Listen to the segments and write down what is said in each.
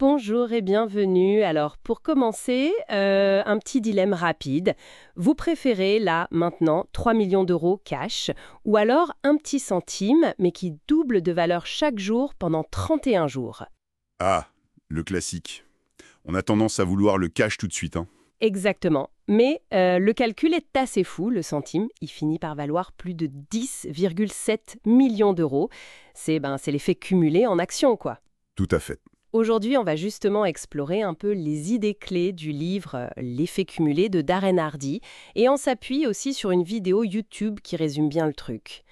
Bonjour et bienvenue. Alors, pour commencer, un petit dilemme rapide. Vous préférez, là, maintenant, 3 millions d'euros cash ou alors un petit centime, mais qui double de valeur chaque jour pendant 31 jours? Ah, le classique. On a tendance à vouloir le cash tout de suite, hein. Exactement. Mais le calcul est assez fou. Le centime, il finit par valoir plus de 10,7 millions d'euros. C'est l'effet cumulé en action, quoi. Tout à fait. Aujourd'hui, on va justement explorer un peu les idées clés du livre L'effet cumulé de Darren Hardy et on s'appuie aussi sur une vidéo YouTube qui résume bien le truc.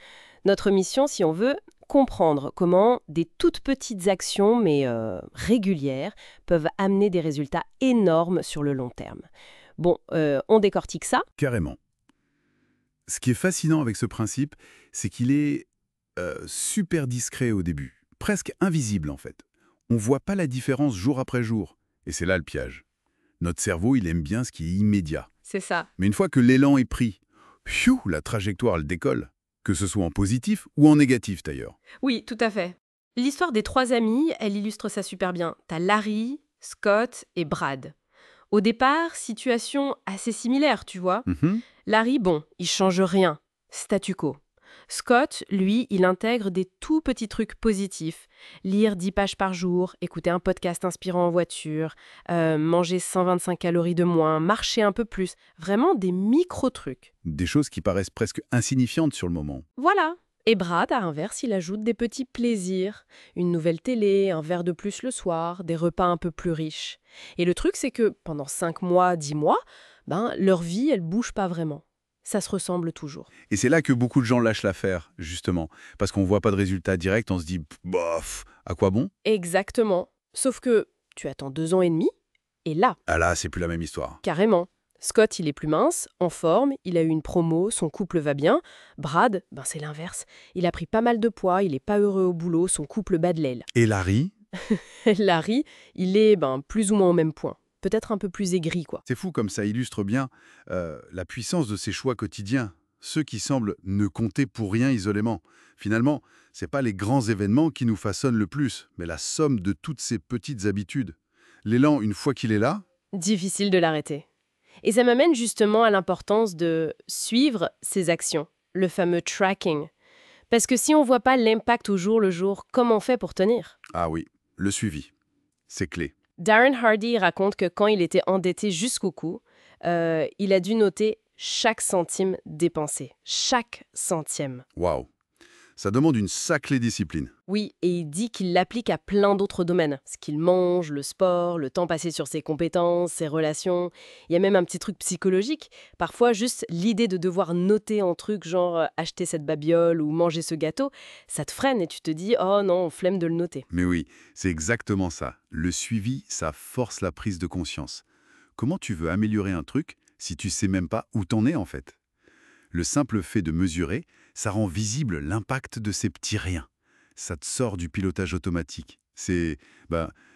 Notre mission, si on veut, comprendre comment des toutes petites actions, mais régulières, peuvent amener des résultats énormes sur le long terme. Bon, on décortique ça. Carrément. Ce qui est fascinant avec ce principe, c'est qu'il est super discret au début, presque invisible en fait. On ne voit pas la différence jour après jour. Et c'est là le piège. Notre cerveau, il aime bien ce qui est immédiat. C'est ça. Mais une fois que l'élan est pris, pfiou, la trajectoire, elle décolle. Que ce soit en positif ou en négatif d'ailleurs. Oui, tout à fait. L'histoire des trois amis, elle illustre ça super bien. T'as Larry, Scott et Brad. Au départ, situation assez similaire, tu vois. Larry, bon, il change rien. Statu quo. Scott, lui, il intègre des tout petits trucs positifs. Lire 10 pages par jour, écouter un podcast inspirant en voiture, manger 125 calories de moins, marcher un peu plus. Vraiment des micro-trucs. Des choses qui paraissent presque insignifiantes sur le moment. Voilà. Et Brad, à l'inverse, il ajoute des petits plaisirs. Une nouvelle télé, un verre de plus le soir, des repas un peu plus riches. Et le truc, c'est que pendant 5 mois, 10 mois, leur vie, elle bouge pas vraiment. Ça se ressemble toujours. Et c'est là que beaucoup de gens lâchent l'affaire, justement. Parce qu'on ne voit pas de résultat direct, on se dit « bof, à quoi bon ?» Exactement. Sauf que tu attends 2 ans et demi, et là, Ah là, c'est plus la même histoire. carrément. Scott, il est plus mince, en forme, il a eu une promo, son couple va bien. Brad, c'est l'inverse. Il a pris pas mal de poids, il est pas heureux au boulot, son couple bat de l'aile. Et Larry? Larry, il est plus ou moins au même point. Peut-être un peu plus aigri, quoi. C'est fou comme ça illustre bien la puissance de ces choix quotidiens. Ceux qui semblent ne compter pour rien isolément. Finalement, c'est pas les grands événements qui nous façonnent le plus, mais la somme de toutes ces petites habitudes. L'élan, une fois qu'il est là, Difficile de l'arrêter. Et ça m'amène justement à l'importance de suivre ses actions, le fameux tracking. Parce que si on voit pas l'impact au jour le jour, comment on fait pour tenir? ah oui, le suivi, c'est clé. Darren Hardy raconte que quand il était endetté jusqu'au cou, il a dû noter chaque centime dépensé. Chaque centième. Waouh, ça demande une sacrée discipline. Oui, et il dit qu'il l'applique à plein d'autres domaines. Ce qu'il mange, le sport, le temps passé sur ses compétences, ses relations. Il y a même un petit truc psychologique. Parfois, juste l'idée de devoir noter un truc genre acheter cette babiole ou manger ce gâteau, ça te freine et tu te dis « Oh non, flemme de le noter ». Mais oui, c'est exactement ça. Le suivi, ça force la prise de conscience. Comment tu veux améliorer un truc si tu sais même pas où t'en es en fait? Le simple fait de mesurer, ça rend visible l'impact de ces petits riens. Ça te sort du pilotage automatique. C'est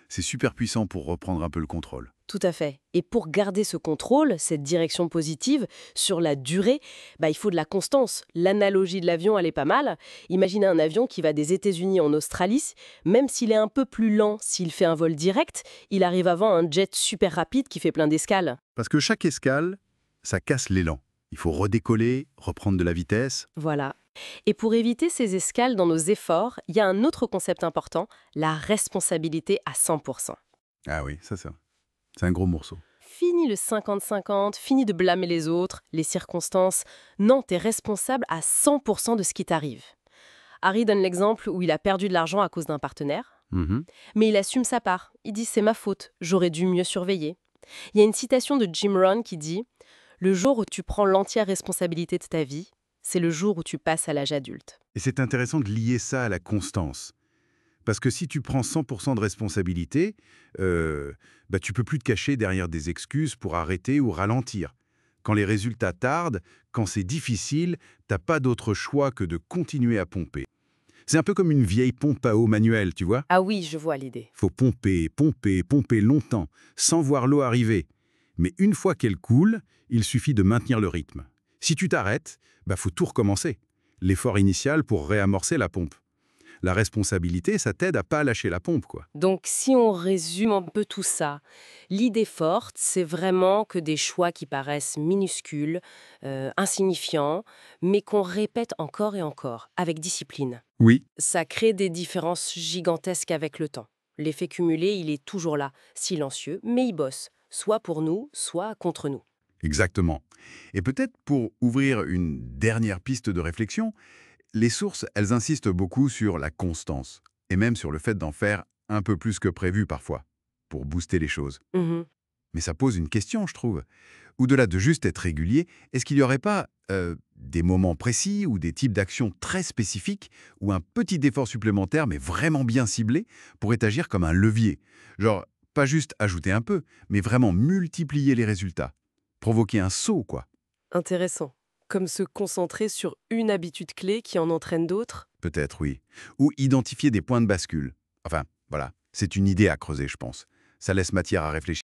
super puissant pour reprendre un peu le contrôle. Tout à fait. Et pour garder ce contrôle, cette direction positive, sur la durée, il faut de la constance. L'analogie de l'avion, elle est pas mal. Imaginez un avion qui va des États-Unis en Australie. Même s'il est un peu plus lent, s'il fait un vol direct, il arrive avant un jet super rapide qui fait plein d'escales. Parce que chaque escale, ça casse l'élan. Il faut redécoller, reprendre de la vitesse. Voilà. Et pour éviter ces escales dans nos efforts, il y a un autre concept important, la responsabilité à 100%. Ah oui, ça c'est un gros morceau. Fini le 50-50, fini de blâmer les autres, les circonstances. Non, t'es responsable à 100% de ce qui t'arrive. Harry donne l'exemple où il a perdu de l'argent à cause d'un partenaire, mais il assume sa part. Il dit « c'est ma faute, j'aurais dû mieux surveiller ». Il y a une citation de Jim Rohn qui dit « Le jour où tu prends l'entière responsabilité de ta vie, c'est le jour où tu passes à l'âge adulte. » Et c'est intéressant de lier ça à la constance. Parce que si tu prends 100% de responsabilité, tu peux plus te cacher derrière des excuses pour arrêter ou ralentir. Quand les résultats tardent, quand c'est difficile, t'as pas d'autre choix que de continuer à pomper. C'est un peu comme une vieille pompe à eau manuelle, tu vois? Ah oui, je vois l'idée. Faut pomper, pomper, pomper longtemps, sans voir l'eau arriver. Mais une fois qu'elle coule, il suffit de maintenir le rythme. Si tu t'arrêtes, faut tout recommencer. L'effort initial pour réamorcer la pompe. La responsabilité, ça t'aide à pas lâcher la pompe, quoi. Donc, si on résume un peu tout ça, l'idée forte, c'est vraiment que des choix qui paraissent minuscules, insignifiants, mais qu'on répète encore et encore, avec discipline. Oui, Ça crée des différences gigantesques avec le temps. L'effet cumulé, il est toujours là, silencieux, mais il bosse, soit pour nous, soit contre nous. exactement. Et peut-être pour ouvrir une dernière piste de réflexion, les sources, elles insistent beaucoup sur la constance, et même sur le fait d'en faire un peu plus que prévu parfois, pour booster les choses. Mhm. Mais ça pose une question, je trouve. Au-delà de juste être régulier, est-ce qu'il n'y aurait pas des moments précis ou des types d'actions très spécifiques ou un petit effort supplémentaire, mais vraiment bien ciblé, pourrait agir comme un levier? Genre, pas juste ajouter un peu, mais vraiment multiplier les résultats. Provoquer un saut, quoi. Intéressant. Comme se concentrer sur une habitude clé qui en entraîne d'autres. Peut-être, oui. Ou identifier des points de bascule. Enfin, voilà, c'est une idée à creuser, je pense. Ça laisse matière à réfléchir.